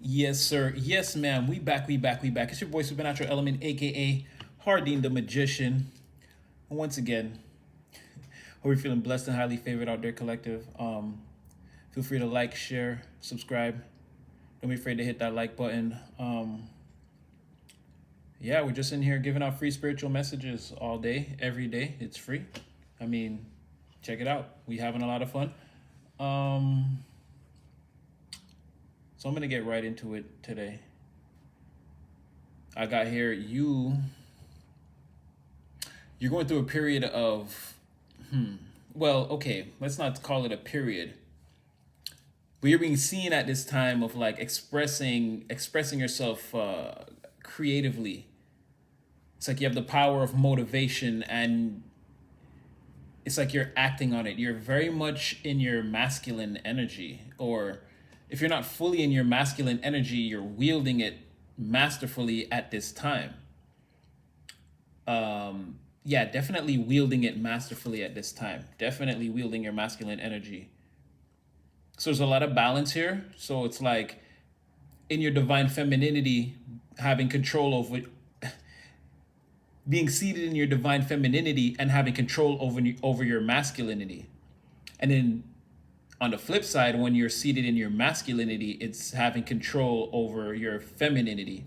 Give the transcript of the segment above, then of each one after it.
Yes, sir. Yes, ma'am. We back. It's your boy Supernatural Element, aka Hardin the Magician. And once again, hope you're feeling blessed and highly favored out there, collective. Feel free to like, share, subscribe. Don't be afraid to hit that like button. Yeah, we're just in here giving out free spiritual messages all day, every day. It's free. I mean, check it out. We having a lot of fun. Um, so I'm gonna get right into it today. I got here. You're going through a period of well, okay, let's not call it a period, but you're being seen at this time of like expressing yourself creatively. It's like you have the power of motivation, and it's like you're acting on it. You're very much in your masculine energy, or if you're not fully in your masculine energy, you're wielding it masterfully at this time. Yeah, definitely wielding it masterfully at this time. Definitely wielding your masculine energy. So there's a lot of balance here. So it's like in your divine femininity, having control over, being seated in your divine femininity and having control over your masculinity. And then on the flip side, when you're seated in your masculinity, it's having control over your femininity.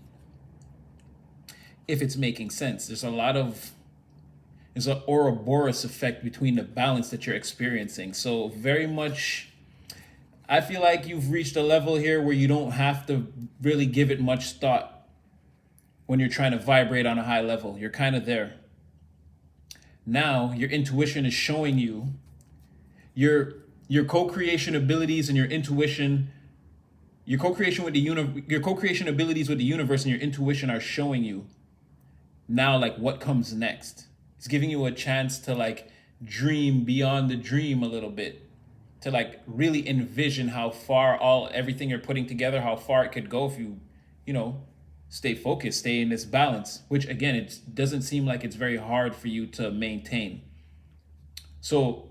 If it's making sense, there's an Ouroboros effect between the balance that you're experiencing. So very much, I feel like you've reached a level here where you don't have to really give it much thought when you're trying to vibrate on a high level. You're kind of there. Now your intuition is showing you your your co-creation abilities and your intuition, your co-creation abilities with the universe and your intuition are showing you now like what comes next. It's giving you a chance to like dream beyond the dream a little bit, to like really envision how far all everything you're putting together, how far it could go if you know, stay focused, stay in this balance, which again, it doesn't seem like it's very hard for you to maintain. So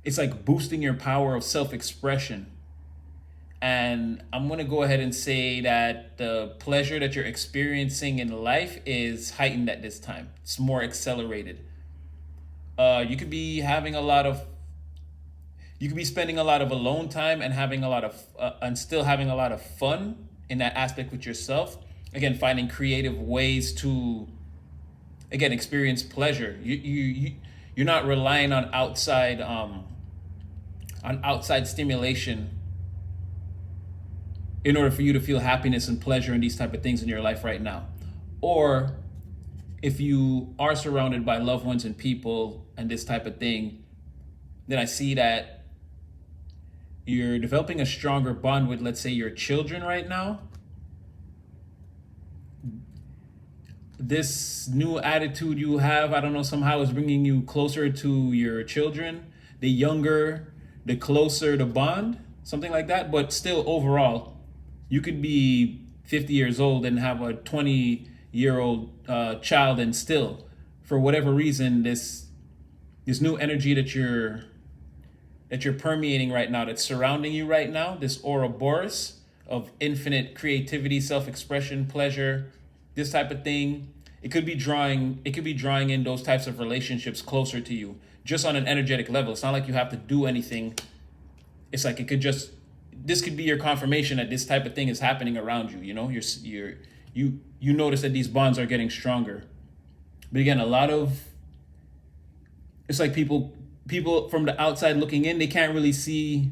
it's like boosting your power of self-expression. And I'm going to go ahead and say that the pleasure that you're experiencing in life is heightened at this time. It's more accelerated. You could be having a lot of, you could be spending a lot of alone time and having a lot of, and still having a lot of fun in that aspect with yourself. Again, finding creative ways to, again, experience pleasure. You're not relying on outside stimulation in order for you to feel happiness and pleasure and these type of things in your life right now. Or if you are surrounded by loved ones and people and this type of thing, then I see that you're developing a stronger bond with, let's say, your children right now. This new attitude you have, I don't know, somehow is bringing you closer to your children. The younger, the closer the bond, something like that. But still, overall, you could be 50 years old and have a 20-year-old child, and still, for whatever reason, this new energy that you're permeating right now, that's surrounding you right now, this Ouroboros of infinite creativity, self-expression, pleasure, this type of thing, it could be drawing in those types of relationships closer to you, just on an energetic level. It's not like you have to do anything. It's like it could just, this could be your confirmation that this type of thing is happening around you. You know, you notice that these bonds are getting stronger. But again, a lot of, it's like people from the outside looking in, they can't really see.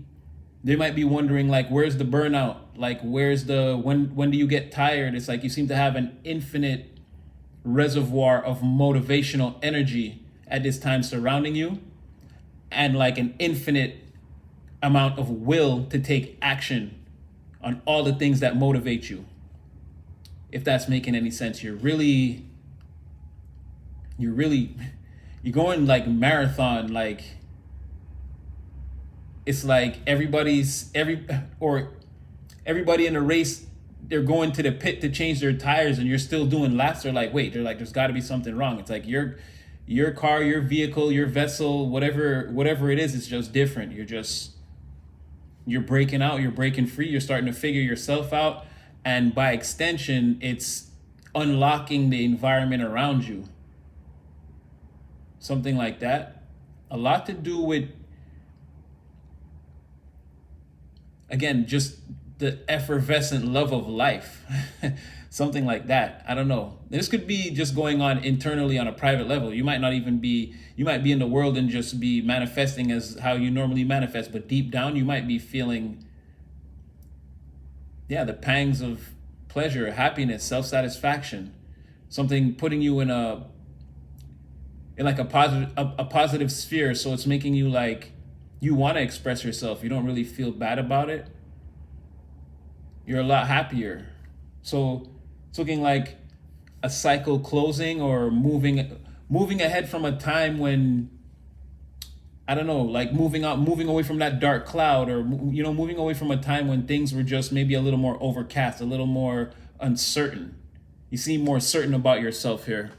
They might be wondering like, where's the burnout? Like, where's the, when do you get tired? It's like you seem to have an infinite reservoir of motivational energy at this time surrounding you, and like an infinite amount of will to take action on all the things that motivate you. If that's making any sense, you're really, you're going like marathon. Like, it's like everybody in the race, they're going to the pit to change their tires, and you're still doing laps. They're like, there's got to be something wrong. It's like your car, your vehicle, your vessel, whatever it is, it's just different. You're breaking out, you're breaking free, you're starting to figure yourself out. And by extension, it's unlocking the environment around you. Something like that. A lot to do with, again, just the effervescent love of life. Something like that. I don't know. This could be just going on internally on a private level. You might not even be, you might be in the world and just be manifesting as how you normally manifest, but deep down you might be feeling, yeah, the pangs of pleasure, happiness, self-satisfaction. Something putting you in like a positive sphere, so it's making you like you want to express yourself. You don't really feel bad about it. You're a lot happier. So it's looking like a cycle closing or moving ahead from a time when, I don't know, like moving away from that dark cloud, or moving away from a time when things were just maybe a little more overcast, a little more uncertain. You seem more certain about yourself here,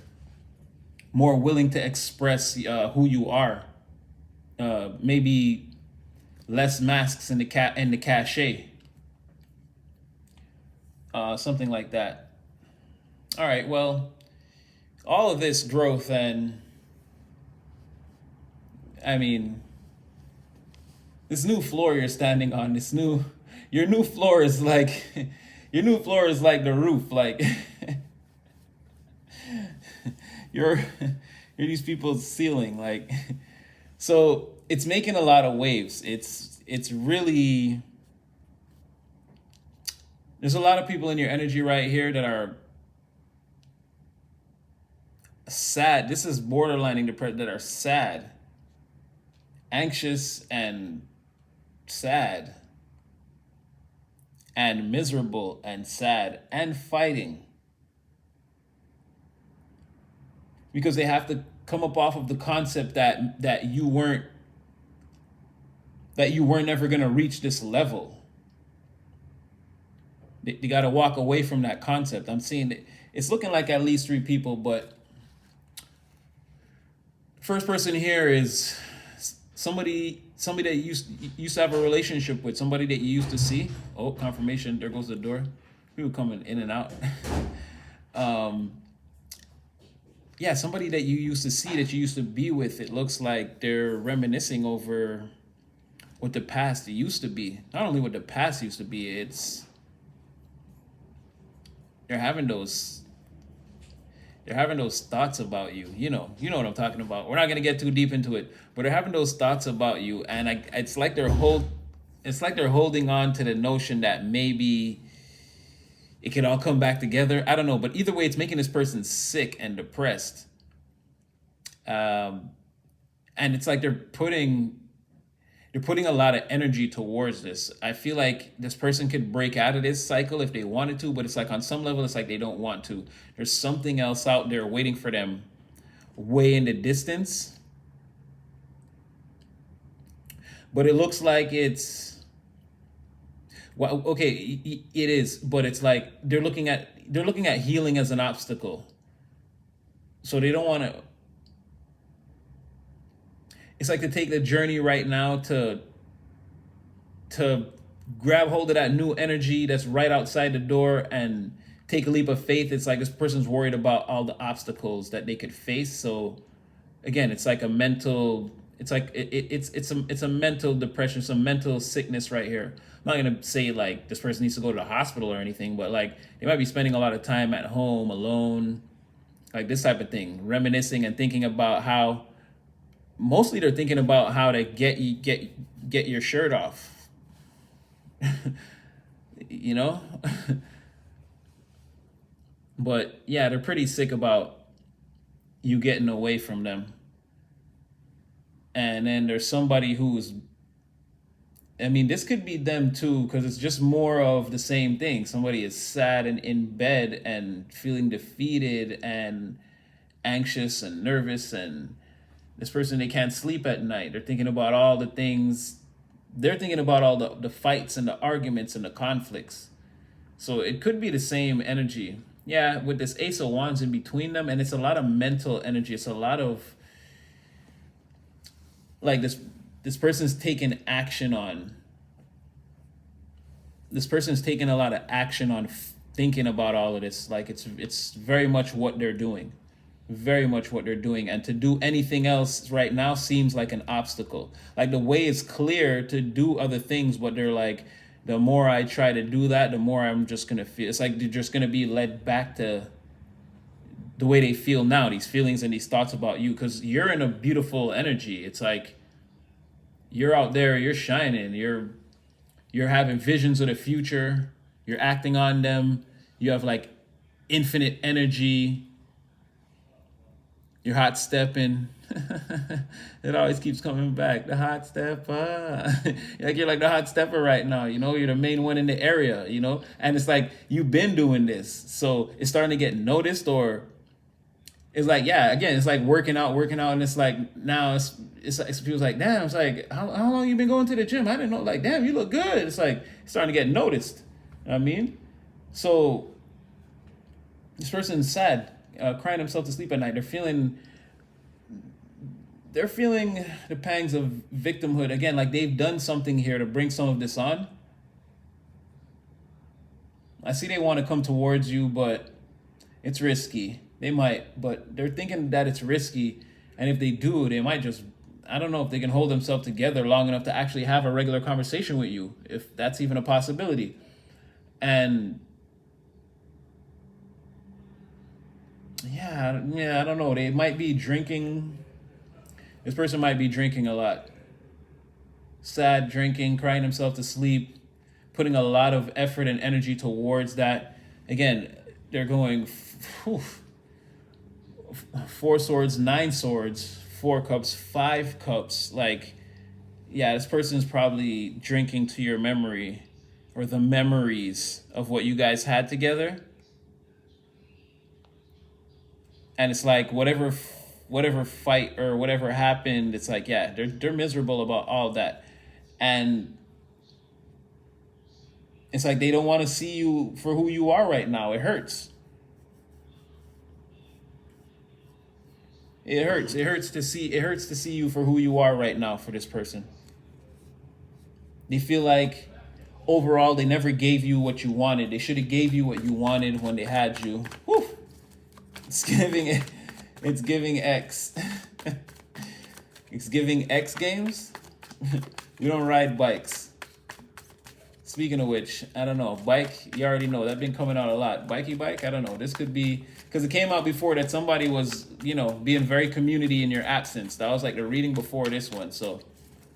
more willing to express who you are. Maybe less masks in the cachet. Something like that. All right, well, all of this growth, and I mean, this new floor you're standing on, your new floor is like, your new floor is like the roof, like, you're these people's ceiling, like, so it's making a lot of waves. It's really, there's a lot of people in your energy right here that are sad. This is borderlining depression, that are sad, anxious, and sad, and miserable, and sad, and fighting, because they have to come up off of the concept that you weren't ever going to reach this level. They got to walk away from that concept. I'm seeing it. It's looking like at least 3 people, but first person here is somebody that you used to have a relationship with, somebody that you used to see. Oh, confirmation. There goes the door. People coming in and out. Yeah, somebody that you used to see, that you used to be with. It looks like they're reminiscing over what the past used to be. Not only what the past used to be, it's they're having those thoughts about you. You know what I'm talking about. We're not gonna get too deep into it, but they're having those thoughts about you, and it's like they're holding on to the notion that maybe it can all come back together. I don't know, but either way, it's making this person sick and depressed. And it's like they're putting a lot of energy towards this. I feel like this person could break out of this cycle if they wanted to, but it's like on some level, it's like they don't want to. There's something else out there waiting for them way in the distance. But it looks like it's, well, okay, it is, but it's like they're looking at healing as an obstacle. So they don't want to, it's like to take the journey right now to grab hold of that new energy that's right outside the door and take a leap of faith. It's like this person's worried about all the obstacles that they could face. So again, it's like a mental, it's like it's a mental depression, some mental sickness right here. I'm not gonna say like this person needs to go to the hospital or anything, but like they might be spending a lot of time at home alone, like this type of thing, reminiscing and thinking about how, mostly they're thinking about how to get your shirt off. You know? But yeah, they're pretty sick about you getting away from them. And then there's somebody who's, I mean, this could be them too, because it's just more of the same thing. Somebody is sad and in bed and feeling defeated and anxious and nervous, and this person, they can't sleep at night. They're thinking about all the things. They're thinking about all the fights and the arguments and the conflicts. So it could be the same energy. Yeah, with this Ace of Wands in between them, and it's a lot of mental energy. It's a lot of, like, this person's taking action on this person's taking a lot of action on thinking about all of this. Like it's very much what they're doing, very much what they're doing, and to do anything else right now seems like an obstacle. Like the way is clear to do other things, but they're like, the more I try to do that, the more I'm just gonna feel. It's like they're just gonna be led back to the way they feel now, these feelings and these thoughts about you, because you're in a beautiful energy. It's like you're out there, you're shining, you're having visions of the future, you're acting on them, you have like infinite energy, you're hot stepping. It always keeps coming back. The hot stepper. Like you're like the hot stepper right now, you know, you're the main one in the area, you know? And it's like you've been doing this. So it's starting to get noticed, or it's like, yeah, again, it's like working out, and it's like now it's like, feels like, damn, it's like, how long you been going to the gym? I didn't know, like, damn, you look good. It's like it's starting to get noticed. You know what I mean? So this person's sad, crying himself to sleep at night. They're feeling the pangs of victimhood. Again, like they've done something here to bring some of this on. I see they want to come towards you, but it's risky. They might, but they're thinking that it's risky. And if they do, they might just, I don't know if they can hold themselves together long enough to actually have a regular conversation with you, if that's even a possibility. And yeah, I don't know. They might be drinking. This person might be drinking a lot. Sad, drinking, crying himself to sleep, putting a lot of effort and energy towards that. Again, they're going 4 swords, 9 swords, 4 cups, 5 cups. Like, yeah, this person's probably drinking to your memory, or the memories of what you guys had together. And it's like whatever fight or whatever happened, it's like, yeah, they're miserable about all that. And it's like they don't want to see you for who you are right now. It hurts. It hurts. It hurts to see you for who you are right now for this person. They feel like overall they never gave you what you wanted. They should have gave you what you wanted when they had you. Whew. It's giving X. It's giving X Games. We don't ride bikes. Speaking of which, I don't know. Bike, you already know. That's been coming out a lot. Bikey bike, I don't know. This could be, because it came out before that somebody was, you know, being very community in your absence. That was like the reading before this one. So,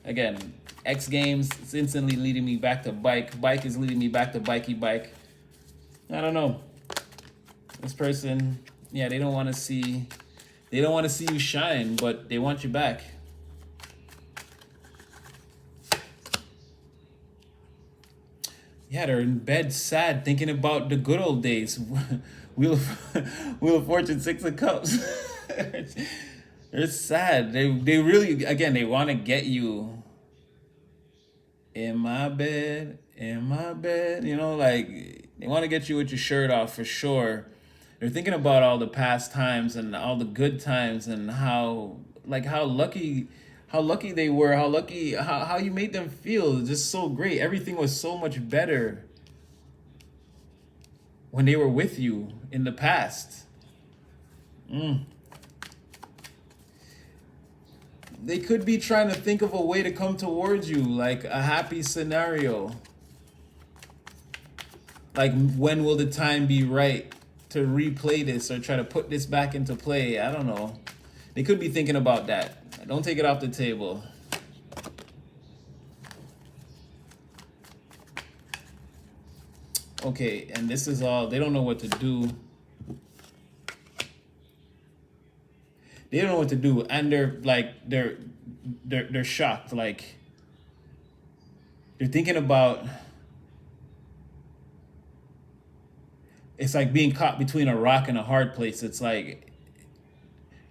again, X Games, it's instantly leading me back to bike. Bike is leading me back to bikey bike. I don't know. This person, yeah, they don't want to see you shine, but they want you back. Yeah, they're in bed sad, thinking about the good old days. Wheel of Fortune, 6 of Cups. They're sad. They really, again, they want to get you in my bed. You know, like they want to get you with your shirt off for sure. They're thinking about all the past times and all the good times and how lucky they were, how you made them feel. Just so great. Everything was so much better when they were with you in the past. They could be trying to think of a way to come towards you, like a happy scenario. Like, when will the time be right to replay this or try to put this back into play? I don't know. They could be thinking about that. Don't take it off the table. Okay, and this is all, they don't know what to do. They don't know what to do, and they're shocked. Like, they're thinking about, it's like being caught between a rock and a hard place. It's like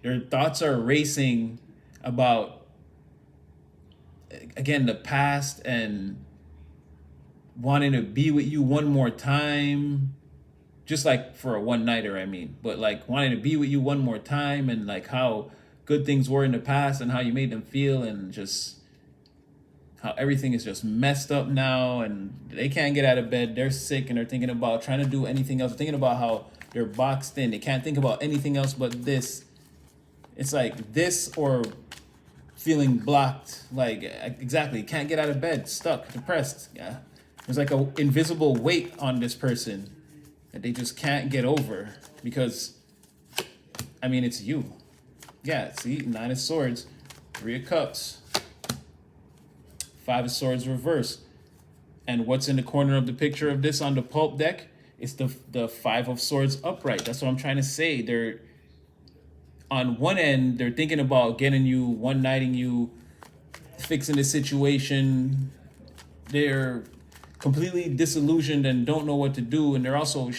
their thoughts are racing about, again, the past and wanting to be with you one more time, just like for a one-nighter, I mean, but like wanting to be with you one more time, and like how good things were in the past and how you made them feel, and just how everything is just messed up now and they can't get out of bed. They're sick and they're thinking about trying to do anything else, thinking about how they're boxed in. They can't think about anything else but this. It's like this or feeling blocked. Like, exactly. Can't get out of bed, stuck, depressed. Yeah. There's like a invisible weight on this person that they just can't get over because, I mean, it's you. Yeah, see, 9 of Swords, 3 of Cups, 5 of Swords reverse. And what's in the corner of the picture of this on the pulp deck? It's the 5 of Swords upright. That's what I'm trying to say. They're, on one end, they're thinking about getting you, one-nighting you, fixing the situation. They're completely disillusioned and don't know what to do. And they're also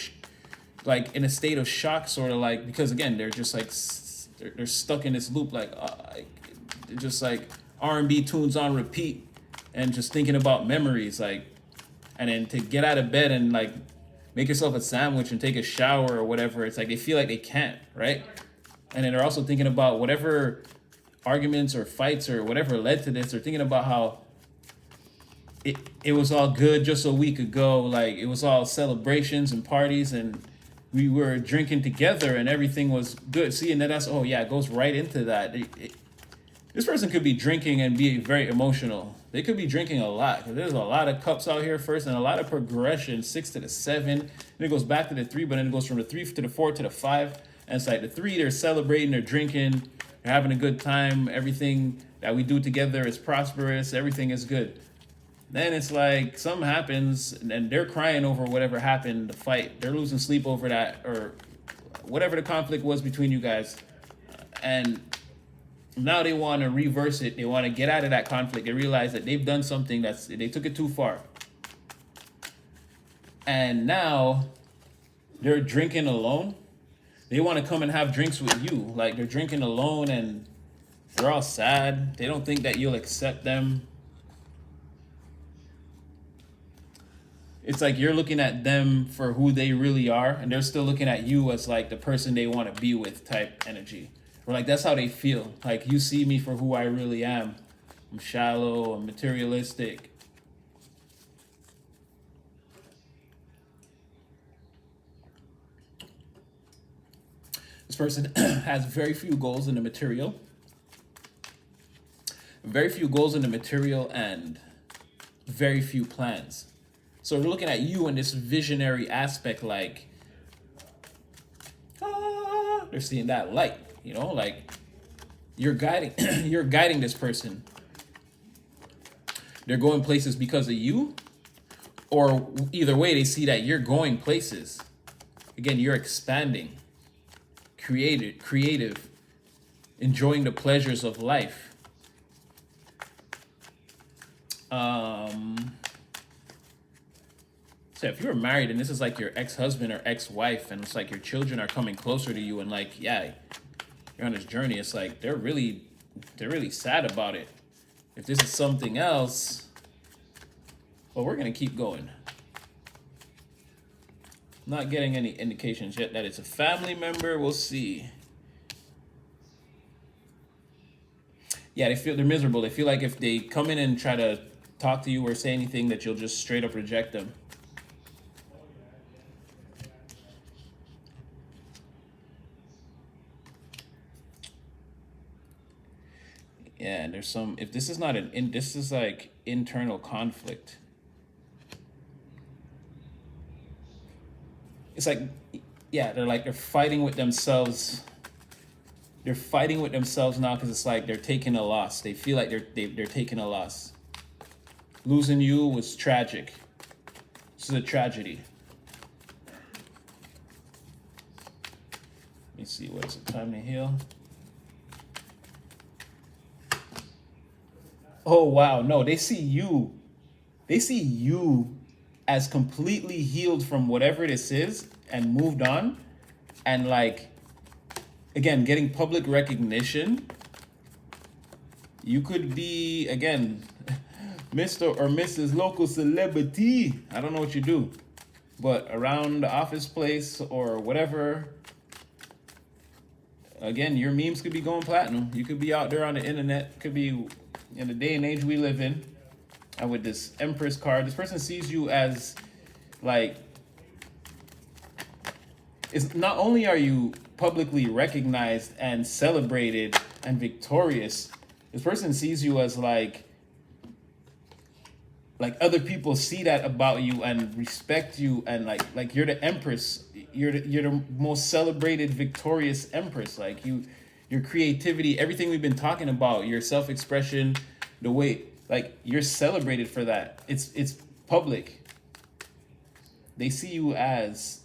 like in a state of shock, sort of like, because again, they're just like, they're stuck in this loop, like they're just like R&B tunes on repeat and just thinking about memories, like, and then to get out of bed and like make yourself a sandwich and take a shower or whatever, it's like they feel like they can't, right? And then they're also thinking about whatever arguments or fights or whatever led to this. They're thinking about how it was all good just a week ago. Like, it was all celebrations and parties and we were drinking together and everything was good. See, and then that's, oh yeah, it goes right into that. This person could be drinking and be very emotional. They could be drinking a lot because there's a lot of cups out here first and a lot of progression. 6 to the 7, and it goes back to the 3, but then it goes from the 3 to the 4 to the 5. And it's like the 3, they're celebrating, they're drinking, they're having a good time. Everything that we do together is prosperous. Everything is good. Then it's like something happens and they're crying over whatever happened, the fight. They're losing sleep over that or whatever the conflict was between you guys. And now they want to reverse it. They want to get out of that conflict. They realize that they've done something they took it too far. And now they're drinking alone. They want to come and have drinks with you. Like, they're drinking alone and they're all sad. They don't think that you'll accept them. It's like you're looking at them for who they really are, and they're still looking at you as like the person they want to be with type energy. Or like that's how they feel. Like, you see me for who I really am. I'm shallow, I'm materialistic. This person has very few goals in the material. Very few goals in the material and very few plans. So they're looking at you in this visionary aspect, like, they're seeing that light, you know, like you're guiding, you're guiding this person. They're going places because of you, or either way, they see that you're going places. Again, you're expanding, creative, enjoying the pleasures of life. So if you're married and this is like your ex-husband or ex-wife and it's like your children are coming closer to you and like, yeah, you're on this journey, it's like they're really sad about it. If this is something else, well, we're going to keep going. I'm not getting any indications yet that it's a family member. We'll see. Yeah, they're miserable. They feel like if they come in and try to talk to you or say anything that you'll just straight up reject them. Yeah, and there's some, if this is not this is like internal conflict. It's like, yeah, they're fighting with themselves. They're fighting with themselves now because it's like they're taking a loss. They feel like they're taking a loss. Losing you was tragic. This is a tragedy. Let me see, what is it? Time to heal. Oh, wow. No, they see you. They see you as completely healed from whatever this is and moved on. And like, again, getting public recognition. You could be, again, Mr. or Mrs. Local Celebrity. I don't know what you do, but around the office place or whatever, again, your memes could be going platinum. You could be out there on the internet. Could be in the day and age we live in. And with this Empress card, this person sees you as like, it's not only are you publicly recognized and celebrated and victorious, this person sees you as like other people see that about you and respect you, and like you're the Empress, you're the most celebrated victorious Empress. Like your creativity, everything we've been talking about, your self-expression, the way, like, you're celebrated for that. It's public. They see you as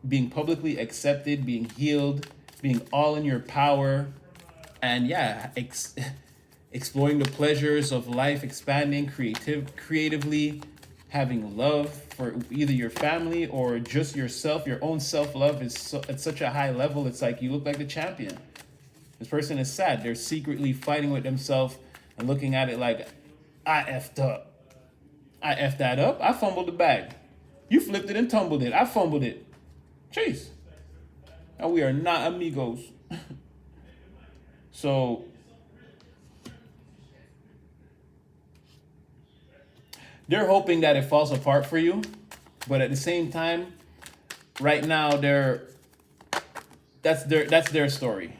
being publicly accepted, being healed, being all in your power, and yeah, exploring the pleasures of life, expanding creatively, having love for either your family or just yourself. Your own self-love is at such a high level. It's like you look like the champion. This person is sad. They're secretly fighting with themselves and looking at it like, I effed up. I effed that up. I fumbled the bag. You flipped it and tumbled it. I fumbled it. Jeez. And we are not amigos. So they're hoping that it falls apart for you, but at the same time, right now that's their story.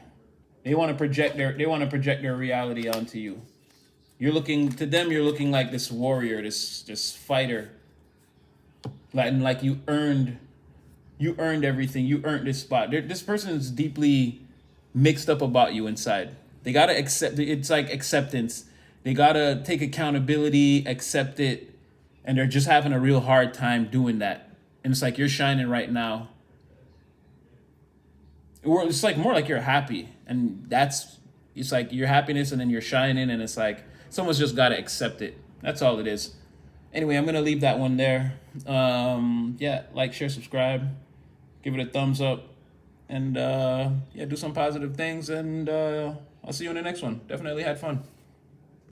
They want to project their reality onto you. You're looking like this warrior, this fighter. Like you earned everything. You earned this spot. This person is deeply mixed up about you inside. They gotta accept. It's like acceptance. They gotta take accountability, accept it, and they're just having a real hard time doing that. And it's like you're shining right now. Or it's like more like you're happy, and it's like your happiness, and then you're shining, and it's like someone's just gotta accept it. That's all it is. Anyway, I'm gonna leave that one there. Yeah, like, share, subscribe, give it a thumbs up, and yeah, do some positive things, and I'll see you in the next one. Definitely had fun.